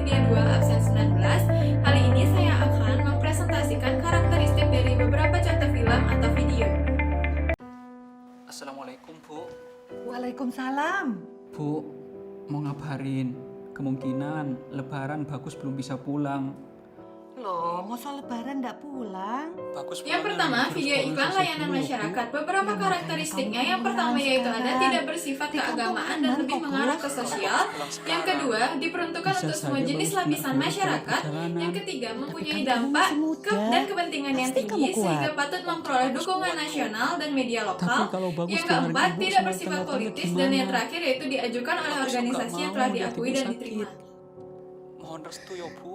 Media 2 absen 19. Kali ini saya akan mempresentasikan karakteristik dari beberapa contoh film atau video. Assalamualaikum, Bu. Waalaikumsalam. Bu, mau ngabarin. Kemungkinan Lebaran Bagus belum bisa pulang. Loh, masa lebaran ndak pulang? Bagus Yang pulangnya pertama, harus video iklan organisasi layanan dulu, Bu. masyarakat. Beberapa Ya, karakteristiknya, makanya yang kamu pertama pulang yaitu ada sekarang. tidak bersifat Di kampung keagamaan dan aman lebih kok, Bu. mengarah ke sosial. Yang kedua, diperuntukkan Bisa untuk semua saja jenis bagus lapisan kena masyarakat. perjalanan. Yang ketiga, mempunyai kan kamu dampak masih muda. dan kepentingan yang Pasti tinggi kamu kuat. sehingga patut memperoleh dukungan nasional dan media lokal. Tapi kalau bagus Yang keluar keempat, ibu tidak sama bersifat tangga-tangga politis. gimana? Dan yang terakhir yaitu diajukan oleh Bagus organisasi nggak yang mau telah lihat diakui ibu dan sakit. diterima. Mohon restu ya, Bu.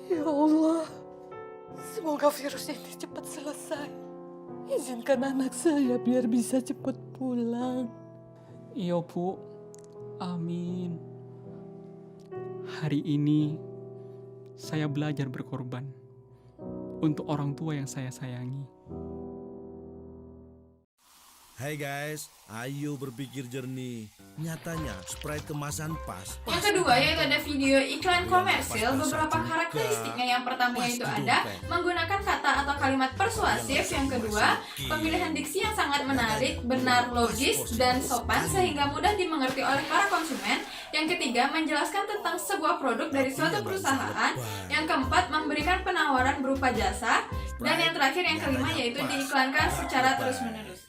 Ya Allah, semoga virus ini cepat selesai. Izinkan anak saya biar bisa cepat pulang. Iya, Bu. Amin. Hari ini saya belajar berkorban untuk orang tua yang saya sayangi. Hai guys, ayo berpikir jernih. Nyatanya Sprite kemasan pas. Yang kedua yaitu ada video iklan komersil. Beberapa karakteristiknya, yang pertama yaitu ada menggunakan kata atau kalimat persuasif. Yang kedua, pemilihan diksi yang sangat menarik, benar, logis, dan sopan sehingga mudah dimengerti oleh para konsumen. Yang ketiga, menjelaskan tentang sebuah produk dari suatu perusahaan. Yang keempat, memberikan penawaran berupa jasa. Dan yang terakhir, yang kelima yaitu diiklankan secara terus-menerus.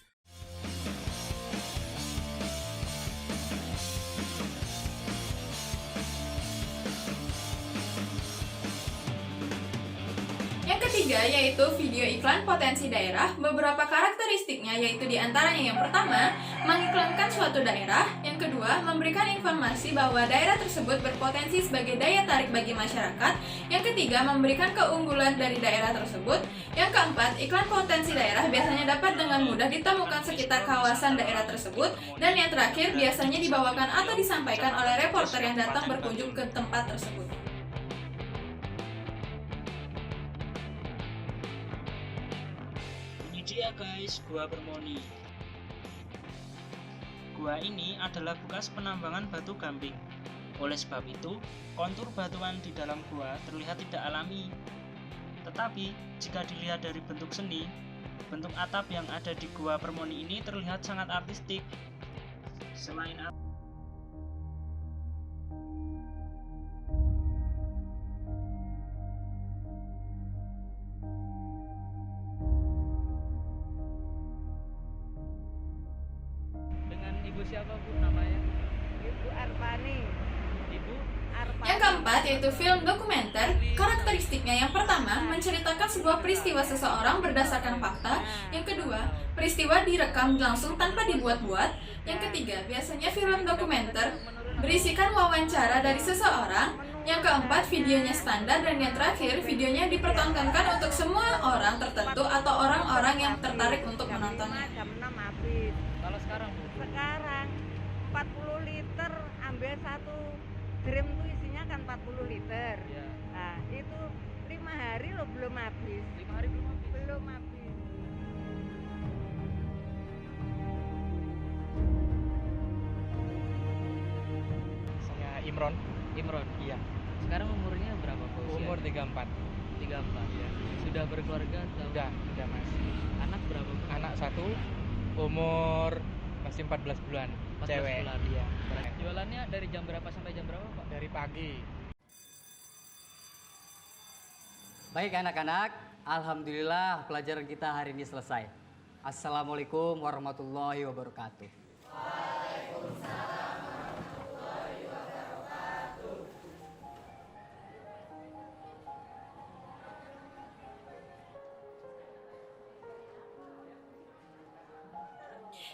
Yang ketiga yaitu video iklan potensi daerah. Beberapa karakteristiknya yaitu diantaranya yang pertama, mengiklankan suatu daerah. Yang kedua, memberikan informasi bahwa daerah tersebut berpotensi sebagai daya tarik bagi masyarakat. Yang ketiga, memberikan keunggulan dari daerah tersebut. Yang keempat, iklan potensi daerah biasanya dapat dengan mudah ditemukan sekitar kawasan daerah tersebut. Dan yang terakhir, biasanya dibawakan atau disampaikan oleh reporter yang datang berkunjung ke tempat tersebut. Ini dia guys, gua Bermoni. Gua ini adalah bekas penambangan batu gamping. Oleh sebab itu, kontur batuan di dalam gua terlihat tidak alami. Tetapi, jika dilihat dari bentuk seni, bentuk atap yang ada di gua Permoni ini terlihat sangat artistik. Selain Dengan ibu siapa Bu namanya? Ibu Arpani. Ibu Arpani. Yang keempat yaitu film dokumenter. Karakteristiknya yang pertama, menceritakan sebuah peristiwa seseorang berdasarkan fakta. Yang kedua, peristiwa direkam langsung tanpa dibuat-buat. Yang ketiga, biasanya film dokumenter berisikan wawancara dari seseorang. Yang keempat, videonya standar. Dan yang terakhir, videonya dipertontonkan untuk semua orang tertentu atau orang-orang yang tertarik untuk menontonnya. Jam 6 habis. kalau sekarang Bu? Sekarang 40 liter ambil satu drum tuh isinya kan 40 liter. Ya, Nah, itu 5 hari lo belum habis. 5 hari belum habis. Belum habis. Saya Imron, Imron. iya. Sekarang umurnya berapa Bu? Umur 34. 34. Iya. Sudah berkeluarga atau? Udah Mas. Anak berapa Bu? Anak satu, umur masih 14 bulan. 14 Cewek. bulan. Iya. Jualannya dari jam berapa sampai jam berapa Pak? Dari pagi. Baik anak-anak, alhamdulillah pelajaran kita hari ini selesai. Assalamualaikum warahmatullahi wabarakatuh.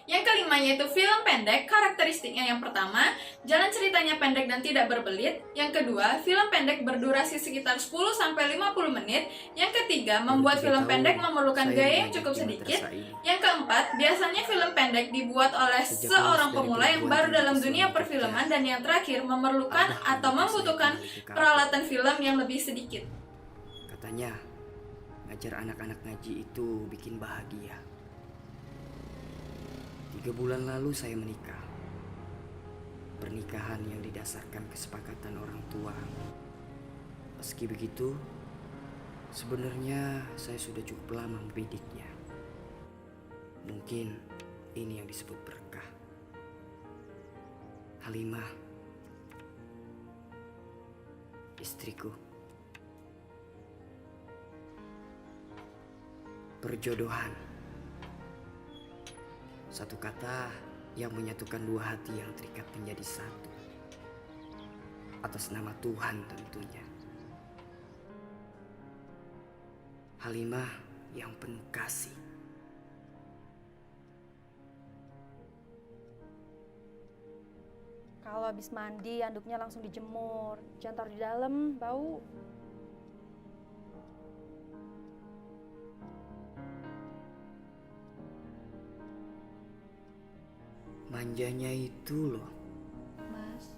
Yang kelima yaitu film pendek. Karakteristiknya yang pertama, jalan ceritanya pendek dan tidak berbelit. Yang kedua, film pendek berdurasi sekitar 10-50 menit. Yang ketiga, membuat film pendek memerlukan gaya yang cukup sedikit. Yang keempat, biasanya film pendek dibuat oleh seorang pemula yang baru dalam dunia perfilman. Dan yang terakhir, memerlukan atau membutuhkan peralatan film yang lebih sedikit. Katanya, ngajar anak-anak ngaji itu bikin bahagia. 3 bulan lalu saya menikah. Pernikahan yang didasarkan kesepakatan orang tua Meski begitu, sebenarnya saya sudah cukup lama membidiknya. Mungkin ini yang disebut berkah. Halimah, istriku. Perjodohan. Satu kata yang menyatukan dua hati yang terikat menjadi satu. Atas nama Tuhan tentunya. Halimah yang penuh kasih. Kalau habis mandi, anduknya langsung dijemur. Jangan taruh di dalam, bau. Manjanya itu loh. Mas.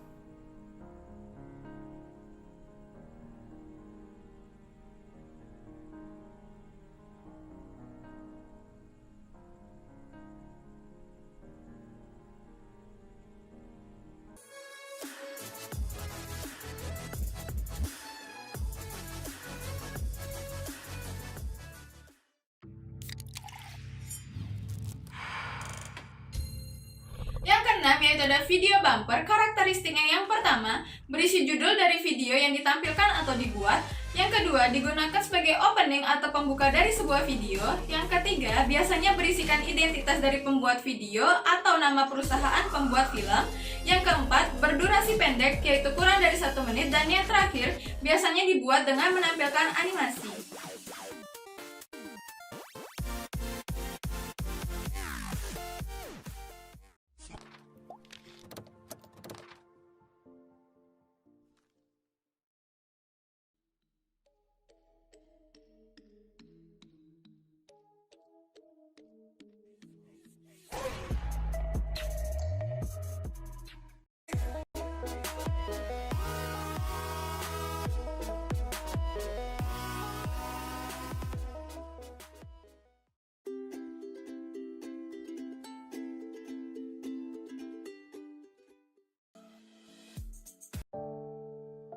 Yang keenam yaitu ada video bumper. Karakteristiknya yang pertama, berisi judul dari video yang ditampilkan atau dibuat. Yang kedua, digunakan sebagai opening atau pembuka dari sebuah video. Yang ketiga, biasanya berisikan identitas dari pembuat video atau nama perusahaan pembuat film. Yang keempat, berdurasi pendek yaitu kurang dari 1 menit. Dan yang terakhir, biasanya dibuat dengan menampilkan animasi.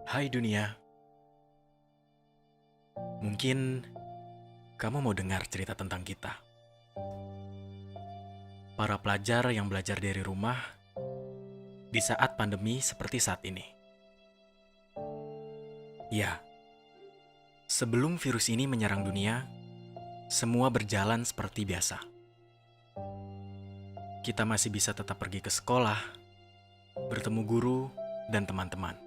Hai dunia. Mungkin kamu mau dengar cerita tentang kita. Para pelajar yang belajar dari rumah di saat pandemi seperti saat ini. Ya, sebelum virus ini menyerang dunia, semua berjalan seperti biasa. Kita masih bisa tetap pergi ke sekolah, bertemu guru dan teman-teman.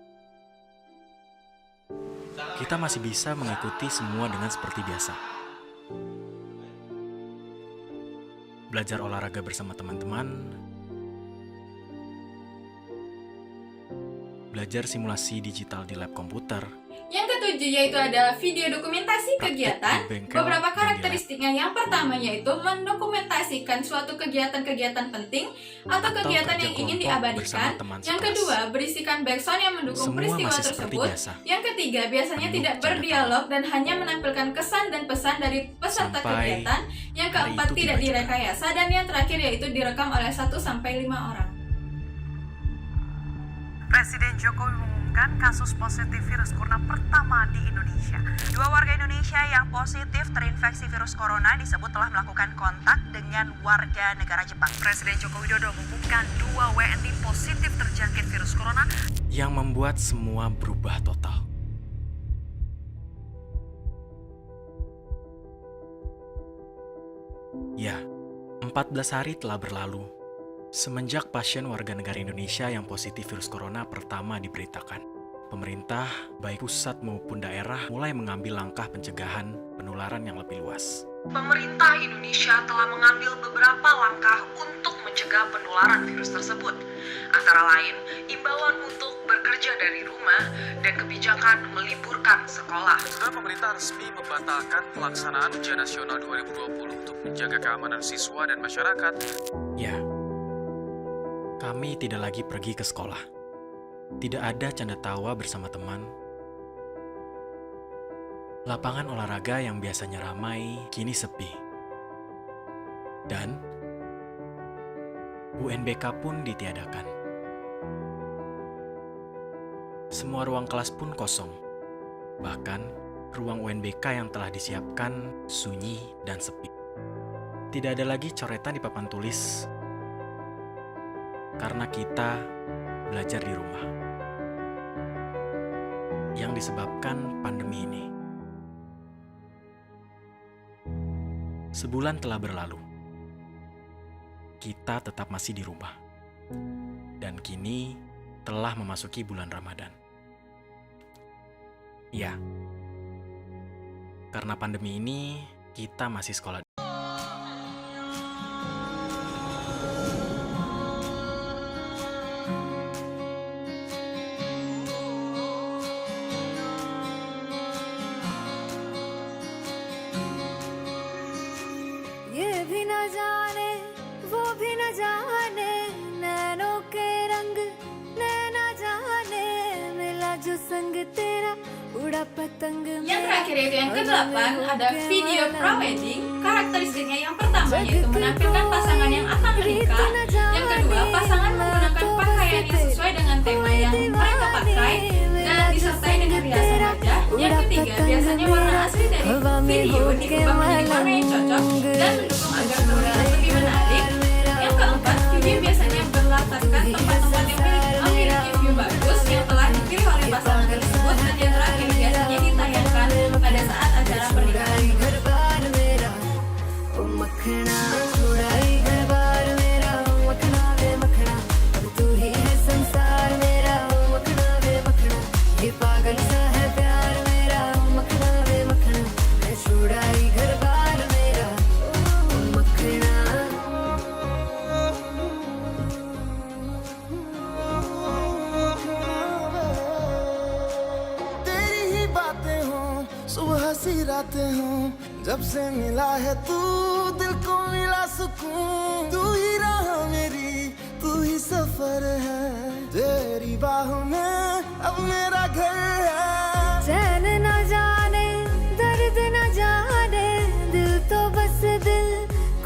Kita masih bisa mengikuti semua dengan seperti biasa. Belajar olahraga bersama teman-teman, belajar simulasi digital di lab komputer. Yang ketujuh yaitu ada video dokumentasi kegiatan. Beberapa karakteristiknya yang pertama yaitu mendokumentasikan suatu kegiatan-kegiatan penting atau kegiatan yang ingin diabadikan. Yang kedua, berisikan background yang mendukung peristiwa tersebut. Yang ketiga, biasanya tidak berdialog dan hanya menampilkan kesan dan pesan dari peserta kegiatan. Yang keempat, tidak direkayasa. Dan yang terakhir yaitu direkam oleh 1-5 orang. Presiden Jokowi mengumumkan kasus positif virus corona pertama di Indonesia. 2 warga Indonesia yang positif terinfeksi virus corona disebut telah melakukan kontak dengan warga negara Jepang. Presiden Joko Widodo mengumumkan 2 WNI positif terjangkit virus corona yang membuat semua berubah total. Ya, 14 hari telah berlalu semenjak pasien warga negara Indonesia yang positif virus corona pertama diberitakan. Pemerintah, baik pusat maupun daerah, mulai mengambil langkah pencegahan penularan yang lebih luas. Pemerintah Indonesia telah mengambil beberapa langkah untuk mencegah penularan virus tersebut. Antara lain, imbauan untuk bekerja dari rumah dan kebijakan meliburkan sekolah. Pemerintah resmi membatalkan pelaksanaan ujian nasional 2020 untuk menjaga keamanan siswa dan masyarakat. Ya, kami tidak lagi pergi ke sekolah. Tidak ada canda tawa bersama teman. Lapangan olahraga yang biasanya ramai kini sepi. Dan UNBK pun ditiadakan. Semua ruang kelas pun kosong. Bahkan, ruang UNBK yang telah disiapkan sunyi dan sepi. Tidak ada lagi coretan di papan tulis karena kita belajar di rumah. Yang disebabkan pandemi ini. Sebulan telah berlalu. Kita tetap masih di rumah. Dan kini telah memasuki bulan Ramadan. Ya, karena pandemi ini kita masih sekolah. ये भी न जाने वो भी न जाने नैनों के रंग नैना जाने मिला जो संग तेरा उड़ा पतंग. Yang terakhir yaitu yang ke-8 ada video pre-wedding. Karakteristiknya yang pertama yaitu menampilkan pasangan yang akan menikah. Yang kedua, pasangan menggunakan pakaian yang sesuai dengan tema yang mereka pakai dan disertai dengan riasan wajah. Yang ketiga, biasanya warna asli dari video diubah menjadi warna yang cocok dan mendukung agar terlihat lebih menarik. Yang keempat, video biasanya berlatarkan tempat-tempat yang memiliki view bagus yang telah dipilih oleh pasangan tersebut. Dan yang terakhir, biasanya ditayangkan pada saat acara pernikahan. सुबह सी रातें हों जब से मिला है तू दिल को मिला सुकून तू ही राह मेरी तू ही सफर है तेरी बाहों में अब मेरा घर है चैन न जाने दर्द न जाने दिल तो बस दिल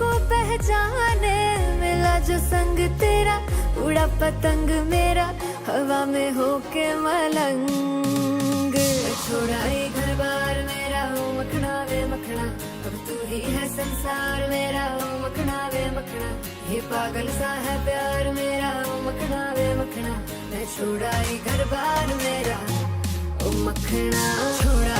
को पहचाने मिला जो संग तेरा उड़ा पतंग मेरा हवा में होके मलंग छोड़ा ये घर बार मेरा हो मखना वे मखना अब तू ही है संसार मेरा हो मखना वे मखना ये पागल सा है प्यार मेरा हो मखना वे मखना मैं छोड़ा ये घर बार मेरा ओ मखना छोड़ा